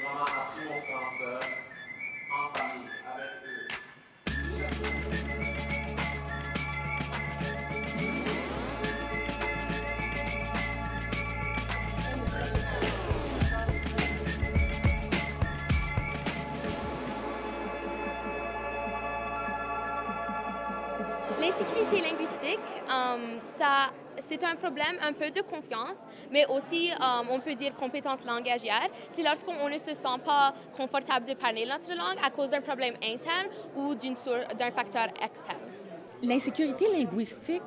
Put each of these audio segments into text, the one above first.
vraiment appris mon français en famille, avec eux. L'insécurité linguistique, c'est un problème un peu de confiance, mais aussi, on peut dire compétence langagière. C'est lorsqu'on ne se sent pas confortable de parler notre langue à cause d'un problème interne ou d'un facteur externe. L'insécurité linguistique,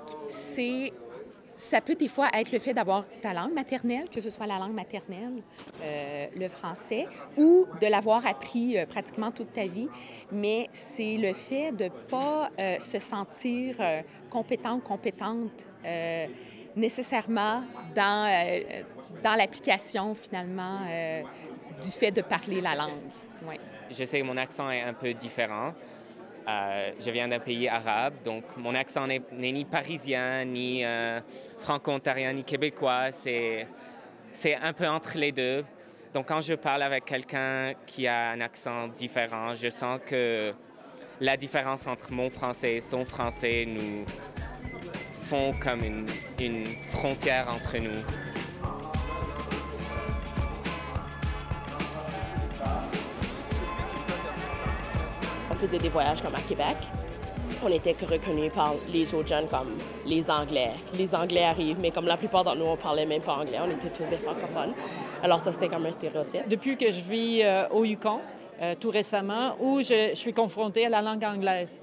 ça peut des fois être le fait d'avoir ta langue maternelle, que ce soit la langue maternelle, le français, ou de l'avoir appris pratiquement toute ta vie, mais c'est le fait de ne pas se sentir compétente nécessairement dans l'application, finalement, du fait de parler la langue. Ouais. Je sais que mon accent est un peu différent. Je viens d'un pays arabe, donc mon accent n'est ni parisien, ni franco-ontarien, ni québécois. C'est un peu entre les deux. Donc quand je parle avec quelqu'un qui a un accent différent, je sens que la différence entre mon français et son français nous font comme une frontière entre nous. On faisait des voyages comme à Québec. On était reconnus par les autres jeunes comme les Anglais. Les Anglais arrivent, mais comme la plupart d'entre nous, on parlait même pas anglais. On était tous des francophones. Alors ça, c'était comme un stéréotype. Depuis que je vis au Yukon, tout récemment, où je suis confrontée à la langue anglaise.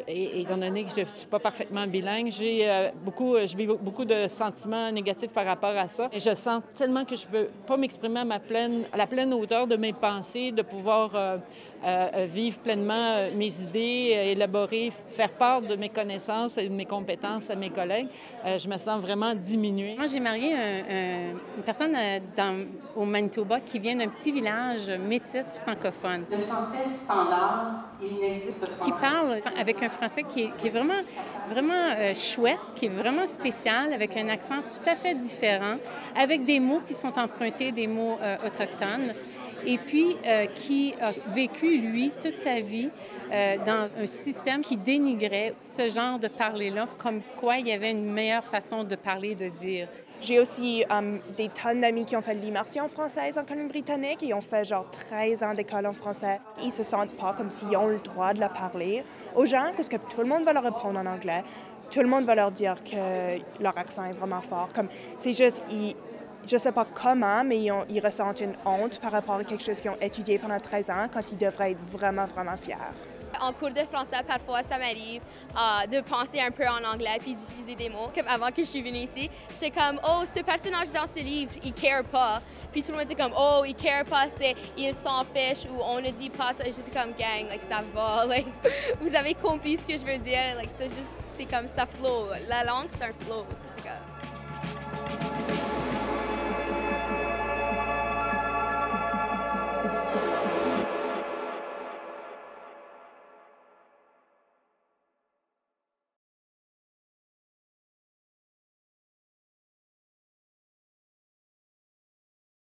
Et étant donné que je ne suis pas parfaitement bilingue, je vis beaucoup de sentiments négatifs par rapport à ça. Et je sens tellement que je ne peux pas m'exprimer à la pleine hauteur de mes pensées, de pouvoir vivre pleinement mes idées, élaborer, faire part de mes connaissances et de mes compétences à mes collègues. Je me sens vraiment diminuée. Moi, j'ai marié une personne au Manitoba qui vient d'un petit village métis francophone. Le français standard, il n'existe pas. Qui parle avec un français qui est vraiment chouette, qui est vraiment spécial, avec un accent tout à fait différent, avec des mots qui sont empruntés, des mots autochtones, et puis qui a vécu, lui, toute sa vie dans un système qui dénigrait ce genre de parler-là, comme quoi il y avait une meilleure façon de parler, de dire. J'ai aussi des tonnes d'amis qui ont fait l'immersion française en Colombie-Britannique et ont fait genre 13 ans d'école en français. Ils se sentent pas comme s'ils ont le droit de la parler aux gens parce que tout le monde va leur répondre en anglais. Tout le monde va leur dire que leur accent est vraiment fort. Comme c'est juste, je sais pas comment, mais ils ressentent une honte par rapport à quelque chose qu'ils ont étudié pendant 13 ans quand ils devraient être vraiment, vraiment fiers. En cours de français, parfois, ça m'arrive de penser un peu en anglais puis d'utiliser des mots. Comme avant que je suis venue ici, j'étais comme « Oh, ce personnage dans ce livre, il care pas. » Puis tout le monde était comme « Oh, il care pas, il s'en fiche ou on ne dit pas ça. » J'étais comme « Gang, like, ça va. Like, vous avez compris ce que je veux dire. Like, c'est comme ça flow. La langue, c'est un flow. C'est comme...